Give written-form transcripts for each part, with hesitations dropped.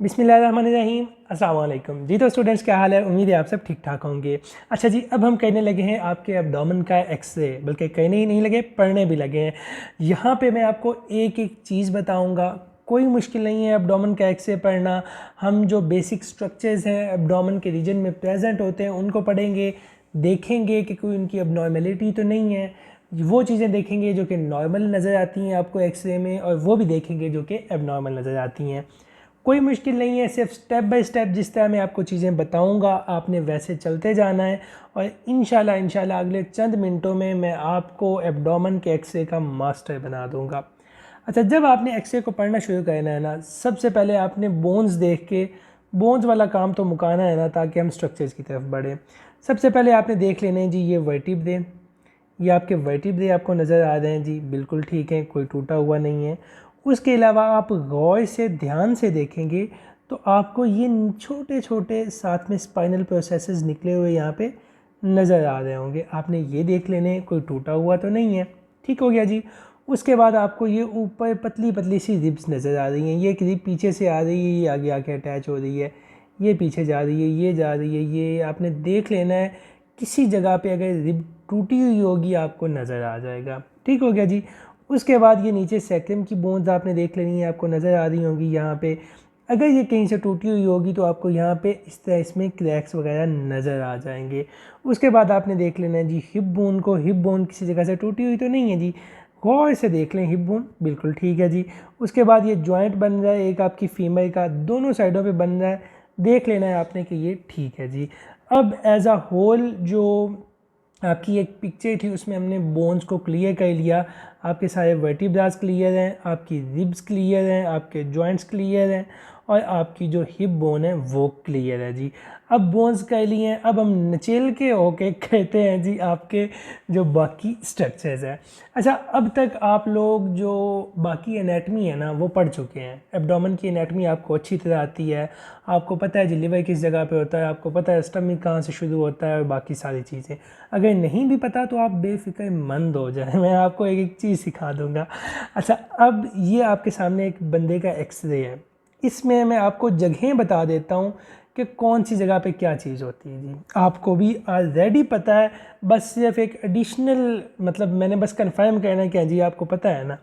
बिस्मिल्लाहिर्रहमानिर्रहीम। अस्सलाम वालेकुम जी। तो स्टूडेंट्स क्या हाल है, उम्मीद है आप सब ठीक ठाक होंगे। अच्छा जी, अब हम कहने लगे हैं आपके एब्डोमेन का एक्सरे, बल्कि कहने ही नहीं लगे, पढ़ने भी लगे हैं। यहाँ पे मैं आपको एक एक चीज़ बताऊँगा, कोई मुश्किल नहीं है एब्डोमेन का एक्सरे पढ़ना। हम जो बेसिक स्ट्रक्चर्स हैं एब्डोमेन के रीजन में प्रेजेंट होते हैं उनको पढ़ेंगे, देखेंगे कि कोई उनकी एबनॉर्मेलिटी तो नहीं है, वो चीज़ें देखेंगे जो कि नॉर्मल नज़र आती हैं आपको एक्सरे में, और वो भी देखेंगे जो कि एबनॉर्मल नज़र आती हैं। कोई मुश्किल नहीं है, सिर्फ स्टेप बाय स्टेप जिस तरह मैं आपको चीज़ें बताऊंगा आपने वैसे चलते जाना है, और इंशाल्लाह अगले चंद मिनटों में मैं आपको एब्डोमेन के एक्सरे का मास्टर बना दूंगा। अच्छा, जब आपने एक्सरे को पढ़ना शुरू करना है ना, सबसे पहले आपने बोन्स देख के बोन्स वाला काम तो मुकाना है ना, ताकि हम स्ट्रक्चर्स की तरफ बढ़ें। सबसे पहले आपने देख लेने हैं जी ये वर्टिब्रे, ये आपके वर्टिब्रे आपको नज़र आ रहे हैं जी, बिल्कुल ठीक है, कोई टूटा हुआ नहीं है। उसके अलावा आप गौर से ध्यान से देखेंगे तो आपको ये छोटे छोटे साथ में स्पाइनल प्रोसेसेस निकले हुए यहाँ पे नज़र आ रहे होंगे। आपने ये देख लेने, कोई टूटा हुआ तो नहीं है, ठीक हो गया जी। उसके बाद आपको ये ऊपर पतली पतली सी रिब्स नज़र आ रही हैं। ये रिब पीछे से आ रही है, ये आगे आके अटैच हो रही है, ये पीछे जा रही है, ये जा रही है, ये आपने देख लेना है। किसी जगह पे अगर रिब टूटी हुई होगी आपको नज़र आ जाएगा, ठीक हो गया जी। उसके बाद ये नीचे सैक्रम की बोन्स आपने देख लेनी है, आपको नज़र आ रही होंगी यहाँ पे। अगर ये कहीं से टूटी हुई होगी तो आपको यहाँ पे इस तरह इसमें क्रैक्स वगैरह नज़र आ जाएंगे। उसके बाद आपने देख लेना है जी हिप बोन को, हिप बोन किसी जगह से टूटी हुई तो नहीं है जी, गौर से देख लें, हिप बोन बिल्कुल ठीक है जी। उसके बाद ये जॉइंट बन रहा है एक आपकी फीमर का, दोनों साइडों पे बन रहा है, देख लेना है आपने कि ये ठीक है जी। अब एज अ होल जो आपकी एक पिक्चर थी उसमें हमने बोन्स को क्लियर कर लिया, आपके सारे वर्टिब्रास क्लियर हैं, आपकी रिब्स क्लियर हैं, आपके जॉइंट्स क्लियर हैं, और आपकी जो हिप बोन है वो क्लियर है जी। अब बोन्स कर लिए हैं, अब हम नचेल के होके कहते हैं जी आपके जो बाकी स्ट्रक्चर्स हैं। अच्छा, अब तक आप लोग जो बाकी एनाटमी है ना वो पढ़ चुके हैं। एब्डोमेन की एनाटमी आपको अच्छी तरह आती है, आपको पता है जी लिवर किस जगह पे होता है, आपको पता है स्टमक कहाँ से शुरू होता है, और बाकी सारी चीज़ें। अगर नहीं भी पता तो आप बेफिक्र मंद हो जाए, मैं आपको एक एक चीज़ सिखा दूंगा। अच्छा, अब ये आपके सामने एक बंदे का एक्सरे है, इसमें मैं आपको जगहें बता देता हूँ कि कौन सी जगह पे क्या चीज़ होती है जी। आपको भी ऑलरेडी पता है, बस सिर्फ एक एडिशनल मतलब मैंने बस कंफर्म करना है कि जी आपको पता है ना।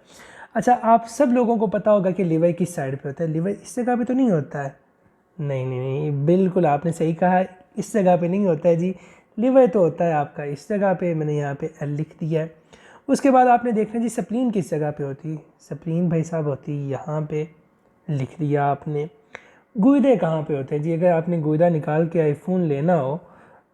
अच्छा, आप सब लोगों को पता होगा कि लिवर किस साइड पे होता है, लिवर इस जगह पे तो नहीं होता है। नहीं नहीं नहीं, बिल्कुल आपने सही कहा, इस जगह पे नहीं होता है जी, लिवर तो होता है आपका इस जगह पे, मैंने यहाँ पे एल लिख दिया है। उसके बाद आपने देखना जी स्प्लीन किस जगह पे होती है, स्प्लीन भाई साहब होती है यहाँ पे, लिख दिया आपने। गुर्दे कहाँ पे होते हैं जी, अगर आपने गुर्दा निकाल के आईफोन लेना हो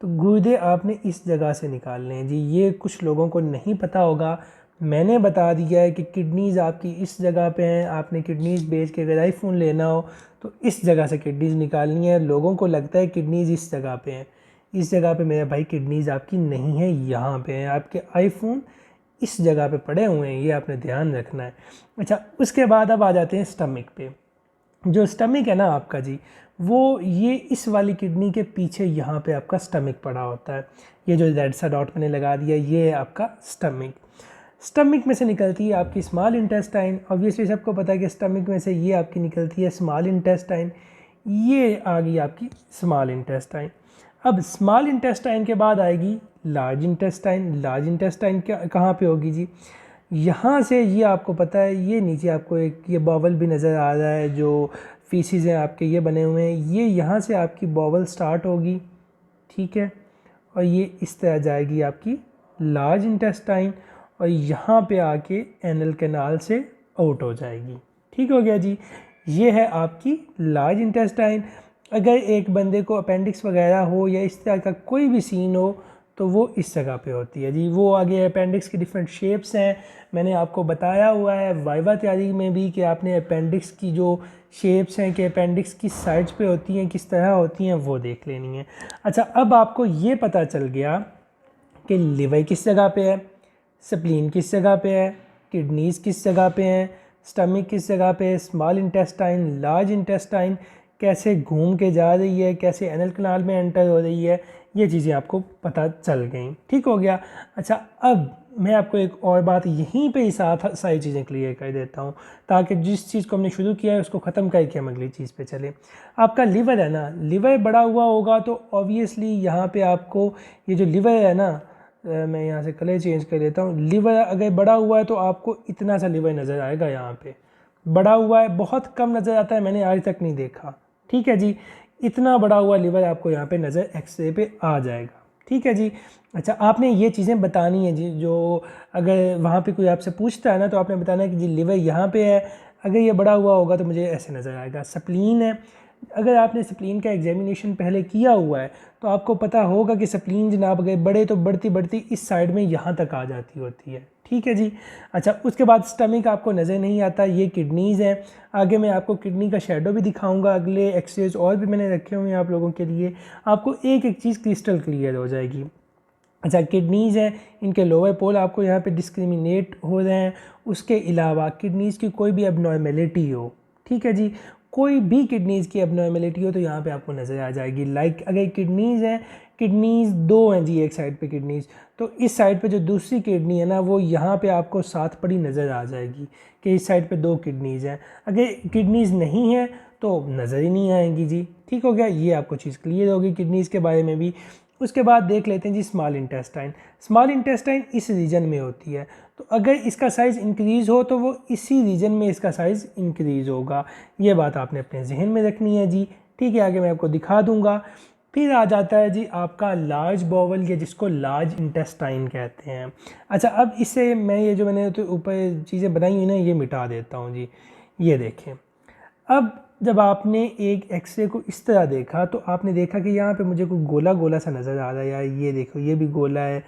तो गुर्दे आपने इस जगह से निकालने हैं जी। ये कुछ लोगों को नहीं पता होगा, मैंने बता दिया है कि किडनीज़ आपकी इस जगह पे हैं, आपने किडनीज़ बेच के अगर आईफोन लेना हो तो इस जगह से किडनीज़ निकालनी है। लोगों को लगता है किडनीज़ इस जगह पे हैं, इस जगह पे मेरा भाई किडनीज़ आपकी नहीं है, यहाँ पे हैं आपके आईफोन, इस जगह पे पड़े हुए हैं, ये आपने ध्यान रखना है। अच्छा, उसके बाद अब आ जाते हैं स्टमक पे। जो स्टमक है ना आपका जी, वो ये इस वाली किडनी के पीछे यहाँ पे आपका स्टमक पड़ा होता है। ये जो रेड सा डॉट मैंने लगा दिया ये है आपका स्टमक। स्टमक में से निकलती है आपकी स्मॉल इंटेस्टाइन, ऑब्वियसली सबको पता है कि स्टमक में से ये आपकी निकलती है स्मॉल इंटेस्टाइन, ये आ गई आपकी स्मॉल इंटेस्टाइन। अब स्मॉल इंटेस्टाइन के बाद आएगी लार्ज इंटेस्टाइन। लार्ज इंटेस्टाइन क्या कहाँ पे होगी जी, यहाँ से ये आपको पता है, ये नीचे आपको एक ये बॉवल भी नज़र आ रहा है, जो फीसिस हैं आपके ये बने हुए हैं, ये यहाँ से आपकी बॉवल स्टार्ट होगी, ठीक है, और ये इस तरह जाएगी आपकी लार्ज इंटेस्टाइन, और यहाँ पे आके एनल कैनाल से आउट हो जाएगी, ठीक हो गया जी। ये है आपकी लार्ज इंटेस्टाइन। अगर एक बंदे को अपेंडिक्स वगैरह हो या इस तरह का कोई भी सीन हो तो वो इस जगह पे होती है जी। वो आगे अपेंडिक्स की डिफरेंट शेप्स हैं, मैंने आपको बताया हुआ है वाइवा तैयारी में भी कि आपने अपेंडिक्स की जो शेप्स हैं कि अपेंडिक्स किस साइड्स पे होती हैं, किस तरह होती हैं, वो देख लेनी है। अच्छा, अब आपको ये पता चल गया कि लिवर किस जगह पे है, स्प्लीन किस जगह पे है, किडनीज़ किस जगह पे हैं, स्टमक किस जगह पे है, स्मॉल इंटेस्टाइन, लार्ज इंटेस्टाइन कैसे घूम के जा रही है, कैसे एनल कैनाल में एंटर हो रही है, ये चीज़ें आपको पता चल गई, ठीक हो गया। अच्छा, अब मैं आपको एक और बात यहीं पे ही साथ सारी चीज़ें क्लियर कर देता हूँ, ताकि जिस चीज़ को हमने शुरू किया है उसको ख़त्म करके हम अगली चीज़ पे चलें। आपका लिवर है ना, लिवर बड़ा हुआ होगा तो ऑब्वियसली यहाँ पे आपको ये जो लिवर है ना, मैं यहाँ से कलर चेंज कर देता हूँ। लिवर अगर बड़ा हुआ है तो आपको इतना सा लिवर नज़र आएगा, यहाँ पे बड़ा हुआ है, बहुत कम नज़र आता है, मैंने आज तक नहीं देखा। ठीक है जी, इतना बड़ा हुआ लिवर आपको यहाँ पे नज़र एक्सरे पे आ जाएगा। ठीक है जी। अच्छा, आपने ये चीज़ें बतानी है जी, जो अगर वहाँ पे कोई आपसे पूछता है ना तो आपने बताना है कि जी लिवर यहाँ पे है, अगर ये बड़ा हुआ होगा तो मुझे ऐसे नज़र आएगा। स्प्लीन है, अगर आपने स्प्लीन का एग्जामिनेशन पहले किया हुआ है तो आपको पता होगा कि स्प्लीन जनाब अगर बढ़े तो बढ़ती बढ़ती इस साइड में यहाँ तक आ जाती होती है। ठीक है जी। अच्छा, उसके बाद स्टमक आपको नज़र नहीं आता, ये किडनीज़ हैं। आगे मैं आपको किडनी का शेडो भी दिखाऊंगा, अगले एक्सरेज और भी मैंने रखे हुए हैं आप लोगों के लिए, आपको एक एक चीज़ क्रिस्टल क्लियर हो जाएगी। अच्छा, किडनीज़ हैं, इनके लोअर पोल आपको यहाँ पे डिस्क्रिमिनेट हो रहे हैं। उसके अलावा किडनीज़ की कोई भी एबनॉर्मेलिटी हो, ठीक है जी, कोई भी किडनीज़ की एबनॉर्मेलिटी हो तो यहाँ पे आपको नज़र आ जाएगी। लाइक अगर किडनीज़ हैं, किडनीज़ दो हैं जी एक साइड पे किडनीज़, तो इस साइड पे जो दूसरी किडनी है ना वो यहाँ पे आपको साथ पड़ी नज़र आ जाएगी कि इस साइड पे दो किडनीज़ हैं। अगर किडनीज़ नहीं है तो नज़र ही नहीं आएंगी जी। ठीक हो गया, ये आपको चीज़ क्लियर होगी किडनीज़ के बारे में भी। उसके बाद देख लेते हैं जी स्मॉल इंटेस्टाइन। स्मॉल इंटेस्टाइन इस रीजन में होती है, तो अगर इसका साइज़ इंक्रीज़ हो तो वो इसी रीजन में इसका साइज़ इंक्रीज़ होगा। ये बात आपने अपने जहन में रखनी है जी। ठीक है, आगे मैं आपको दिखा दूंगा। फिर आ जाता है जी आपका लार्ज बॉवल, या जिसको लार्ज इंटेस्टाइन कहते हैं। अच्छा, अब इससे मैं ये जो मैंने तो ऊपर चीज़ें बनाई हुई ना ये मिटा देता हूँ जी। ये देखें, अब जब आपने एक एक्सरे को इस तरह देखा तो आपने देखा कि यहाँ पे मुझे कोई गोला गोला सा नज़र आ रहा है। यार ये देखो, ये भी गोला है,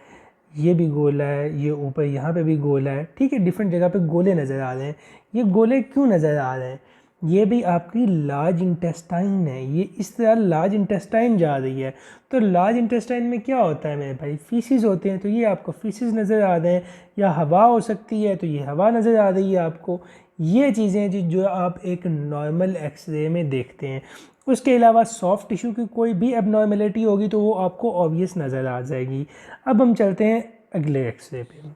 ये भी गोला है, ये ऊपर यहाँ पे भी गोला है। ठीक है, डिफरेंट जगह पे गोले नज़र आ रहे हैं। ये गोले क्यों नज़र आ रहे हैं? ये भी आपकी लार्ज इंटेस्टाइन है, ये इस तरह लार्ज इंटेस्टाइन जा रही है। तो लार्ज इंटेस्टाइन में क्या होता है मेरे भाई? फीसिस होते हैं, तो ये आपको फीसिस नज़र आ रहे हैं, या हवा हो सकती है तो ये हवा नज़र आ रही है आपको। ये चीज़ें जो आप एक नॉर्मल एक्सरे में देखते हैं। उसके अलावा सॉफ्ट टिश्यू की कोई भी एबनॉर्मेलिटी होगी तो वो आपको ऑब्वियस नज़र आ जाएगी। अब हम चलते हैं अगले एक्सरे पे।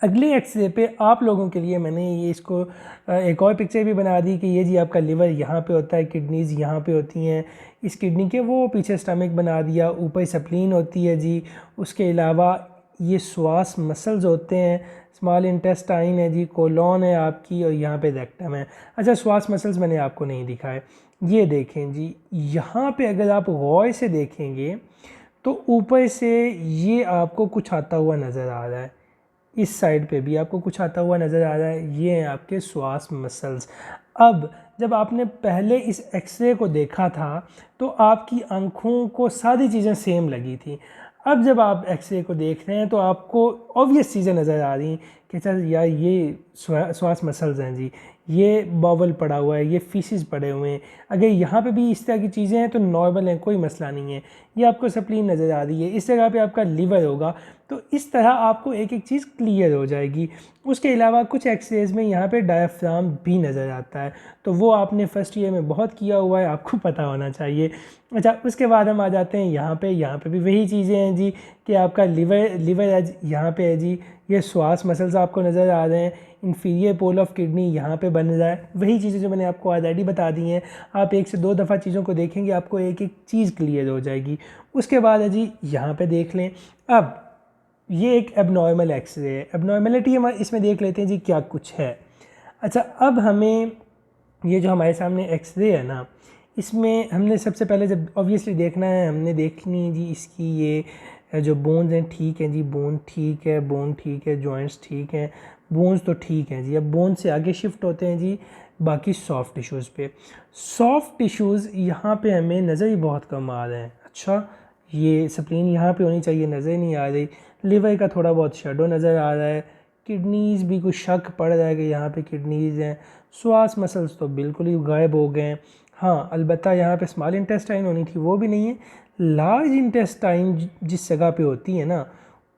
अगले एक्सरे पे आप लोगों के लिए मैंने ये इसको एक और पिक्चर भी बना दी कि ये जी आपका लिवर यहाँ पे होता है, किडनीज़ यहाँ पे होती हैं इस किडनी के, वो पीछे स्टमक बना दिया, ऊपर स्प्लीन होती है जी। उसके अलावा ये श्वास मसल्स होते हैं, स्मॉल इंटेस्टाइन है जी, कोलोन है आपकी, और यहाँ पे रेक्टम है। अच्छा, श्वास मसल्स मैंने आपको नहीं दिखाए। ये देखें जी, यहाँ पे अगर आप गौर से देखेंगे तो ऊपर से ये आपको कुछ आता हुआ नज़र आ रहा है, इस साइड पे भी आपको कुछ आता हुआ नज़र आ रहा है। ये हैं आपके श्वास मसल्स। अब जब आपने पहले इस एक्सरे को देखा था तो आपकी आँखों को सारी चीज़ें सेम लगी थी। अब जब आप एक्सरे को देख रहे हैं तो आपको ऑब्वियस चीज़ें नज़र आ रही हैं कि चल यार ये श्वास मसल्स हैं जी, ये बॉवल पड़ा हुआ है, ये फीसिस पड़े हुए हैं। अगर यहाँ पे भी इस तरह की चीज़ें हैं तो नॉर्मल हैं, कोई मसला नहीं है। ये आपको स्प्लीन नज़र आ रही है, इस जगह पे आपका लिवर होगा, तो इस तरह आपको एक एक चीज़ क्लियर हो जाएगी। उसके अलावा कुछ एक्सरेज में यहाँ पे डायफ्राम भी नज़र आता है, तो वो आपने फर्स्ट ईयर में बहुत किया हुआ है, आपको पता होना चाहिए। अच्छा, उसके बाद हम आ जाते हैं यहाँ पे भी वही चीज़ें हैं जी कि आपका लिवर एज यहाँ पे है जी, ये श्वास मसल्स आपको नज़र आ रहे हैं, इन्फीरियर पोल ऑफ किडनी यहाँ पे बन रहा है। वही चीज़ें जो मैंने आपको ऑलरेडी बता दी हैं, आप 1 से 2 दफ़ा चीज़ों को देखेंगे आपको एक एक चीज़ क्लियर हो जाएगी। उसके बाद है जी यहाँ पे देख लें, अब ये एक एबनॉर्मल एक्सरे है, एबनॉर्मेलिटी हम इसमें देख लेते हैं जी क्या कुछ है। अच्छा, अब हमें ये जो हमारे सामने एक्सरे है ना, इसमें हमने सबसे पहले जब ऑब्वियसली देखना है, हमने देखनी है जी इसकी ये जो बोन्स हैं ठीक हैं जी, बोन ठीक है, बोन ठीक है, जॉइंट्स ठीक हैं, बोन्स तो ठीक हैं जी। अब बोन से आगे शिफ्ट होते हैं जी बाकी सॉफ्ट टिश्यूज़ पे। सॉफ्ट टिश्यूज़ यहाँ पे हमें नज़र ही बहुत कम आ रहे हैं। अच्छा, ये स्प्लीन यहाँ पे होनी चाहिए, नज़र नहीं आ रही। लिवर का थोड़ा बहुत शेडो नज़र आ रहा है। किडनीज़ भी कुछ शक पड़ रहा है कि यहाँ पे किडनीज़ हैं। श्वास मसल्स तो बिल्कुल ही गायब हो गए हैं। हाँ, अलबत्ता यहाँ पे स्मॉल इंटेस्टाइन होनी थी, वो भी नहीं है। लार्ज इंटेस्टाइन जिस जगह पे होती है ना,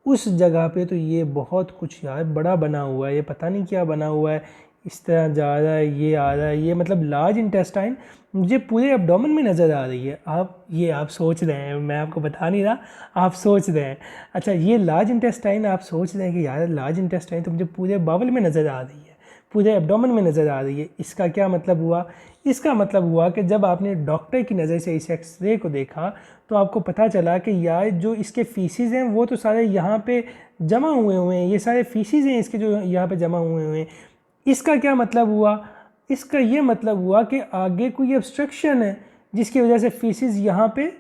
उस जगह पे तो ये बहुत कुछ यार बड़ा बना हुआ है, ये पता नहीं क्या बना हुआ है। इस तरह जा रहा है, ये आ रहा है, ये मतलब लार्ज इंटेस्टाइन मुझे पूरे एब्डोमेन में नज़र आ रही है। आप सोच रहे हैं, मैं आपको बता नहीं रहा, आप सोच रहे हैं। अच्छा, ये लार्ज इंटेस्टाइन आप सोच रहे हैं कि यार लार्ज इंटेस्टाइन तो मुझे पूरे बावल में नज़र आ रही है, पूरे एब्डोमेन में नज़र आ रही है। इसका क्या मतलब हुआ? इसका मतलब हुआ कि जब आपने डॉक्टर की नज़र से इस एक्सरे को देखा तो आपको पता चला कि यार जो इसके फीसिस हैं वो तो सारे यहाँ पे जमा हुए हैं, ये सारे फीसिस हैं इसके जो यहाँ पे जमा हुए हैं। इसका क्या मतलब हुआ? इसका ये मतलब हुआ कि आगे कोई ऑब्स्ट्रक्शन है जिसकी वजह से फीसिस यहाँ पे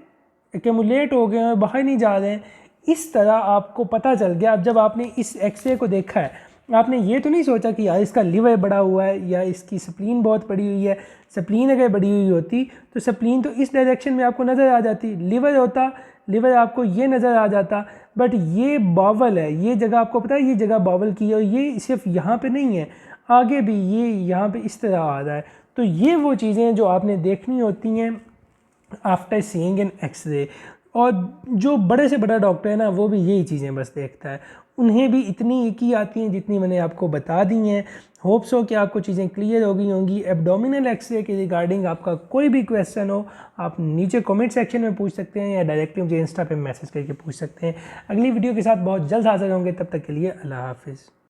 एक्यूमुलेट हो गए हैं, बाहर नहीं जा रहे हैं। इस तरह आपको पता चल गया। अब जब आपने इस एक्सरे को देखा है, आपने ये तो नहीं सोचा कि यार इसका लिवर बड़ा हुआ है या इसकी स्प्लीन बहुत बड़ी हुई है। स्प्लीन अगर बड़ी हुई होती तो स्प्लीन तो इस डायरेक्शन में आपको नज़र आ जाती, लिवर होता, लिवर आपको ये नज़र आ जाता। बट ये बावल है, ये जगह आपको पता है ये जगह बावल की है, और ये सिर्फ यहाँ पे नहीं है, आगे भी ये यहाँ पे इस तरह आ रहा है। तो ये वो चीज़ें जो आपने देखनी होती हैं आफ्टर सीइंग एन एक्सरे। और जो बड़े से बड़ा डॉक्टर है ना, वो भी यही चीज़ें बस देखता है, उन्हें भी इतनी एक ही आती हैं जितनी मैंने आपको बता दी हैं। होप्स हो कि आपको चीज़ें क्लियर हो गई होंगी। एब्डोमिनल एक्सरे के रिगार्डिंग आपका कोई भी क्वेश्चन हो, आप नीचे कमेंट सेक्शन में पूछ सकते हैं या डायरेक्टली मुझे इंस्टा पे मैसेज करके पूछ सकते हैं। अगली वीडियो के साथ बहुत जल्द हाजिर होंगे, तब तक के लिए अल्लाह हाफिज़।